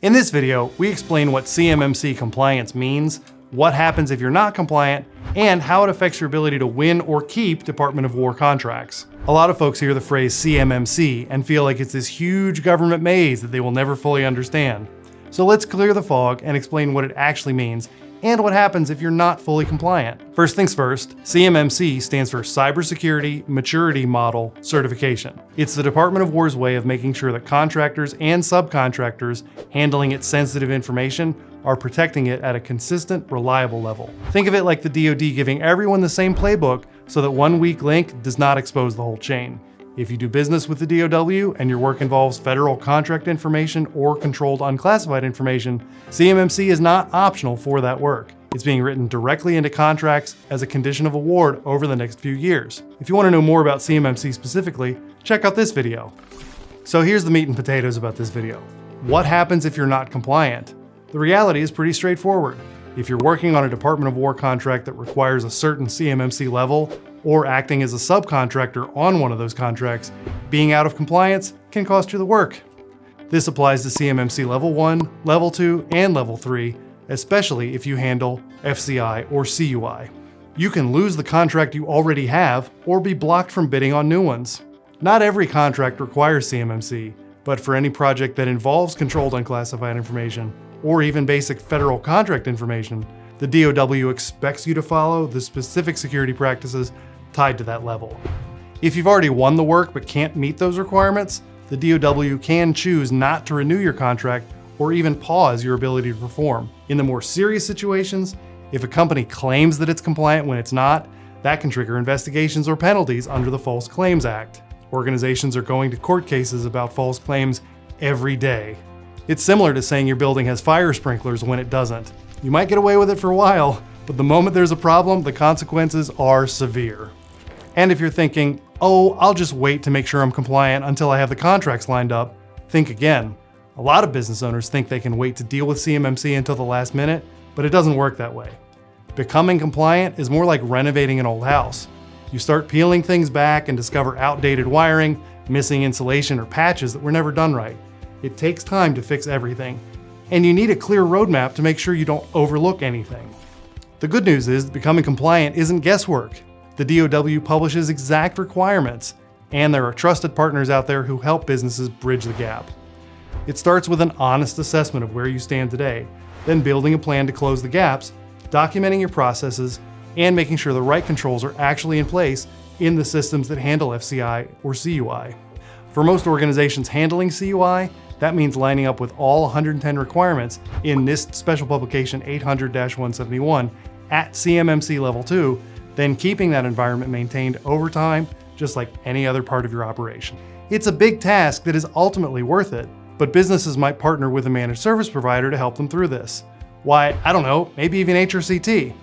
In this video, we explain what CMMC compliance means, what happens if you're not compliant, and how it affects your ability to win or keep Department of War contracts. A lot of folks hear the phrase CMMC and feel like it's this huge government maze that they will never fully understand. So let's clear the fog and explain what it actually means and what happens if you're not fully compliant. First things first, CMMC stands for Cybersecurity Maturity Model Certification. It's the Department of War's way of making sure that contractors and subcontractors handling its sensitive information are protecting it at a consistent, reliable level. Think of it like the DoD giving everyone the same playbook so that one weak link does not expose the whole chain. If you do business with the DoW and your work involves federal contract information or controlled unclassified information, CMMC is not optional for that work. It's being written directly into contracts as a condition of award over the next few years. If you want to know more about CMMC specifically, check out this video. So here's the meat and potatoes about this video. What happens if you're not compliant? The reality is pretty straightforward. If you're working on a Department of War contract that requires a certain CMMC level, or acting as a subcontractor on one of those contracts, being out of compliance can cost you the work. This applies to CMMC Level 1, Level 2, and Level 3, especially if you handle FCI or CUI. You can lose the contract you already have or be blocked from bidding on new ones. Not every contract requires CMMC, but for any project that involves controlled unclassified information, or even basic federal contract information, the DoW expects you to follow the specific security practices tied to that level. If you've already won the work but can't meet those requirements, the DoW can choose not to renew your contract or even pause your ability to perform. In the more serious situations, if a company claims that it's compliant when it's not, that can trigger investigations or penalties under the False Claims Act. Organizations are going to court cases about false claims every day. It's similar to saying your building has fire sprinklers when it doesn't. You might get away with it for a while, but the moment there's a problem, the consequences are severe. And if you're thinking, oh, I'll just wait to make sure I'm compliant until I have the contracts lined up, think again. A lot of business owners think they can wait to deal with CMMC until the last minute, but it doesn't work that way. Becoming compliant is more like renovating an old house. You start peeling things back and discover outdated wiring, missing insulation, or patches that were never done right. It takes time to fix everything, and you need a clear roadmap to make sure you don't overlook anything. The good news is that becoming compliant isn't guesswork. The DoW publishes exact requirements, and there are trusted partners out there who help businesses bridge the gap. It starts with an honest assessment of where you stand today, then building a plan to close the gaps, documenting your processes, and making sure the right controls are actually in place in the systems that handle FCI or CUI. For most organizations handling CUI, that means lining up with all 110 requirements in NIST Special Publication 800-171 at CMMC Level 2, then keeping that environment maintained over time, just like any other part of your operation. It's a big task that is ultimately worth it, but businesses might partner with a managed service provider to help them through this. Why, I don't know, maybe even HRCT.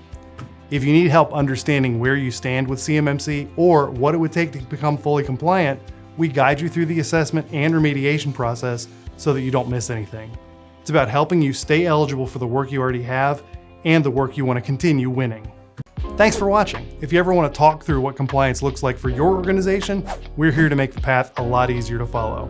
If you need help understanding where you stand with CMMC or what it would take to become fully compliant, we guide you through the assessment and remediation process so that you don't miss anything. It's about helping you stay eligible for the work you already have and the work you want to continue winning. Thanks for watching. If you ever want to talk through what compliance looks like for your organization, we're here to make the path a lot easier to follow.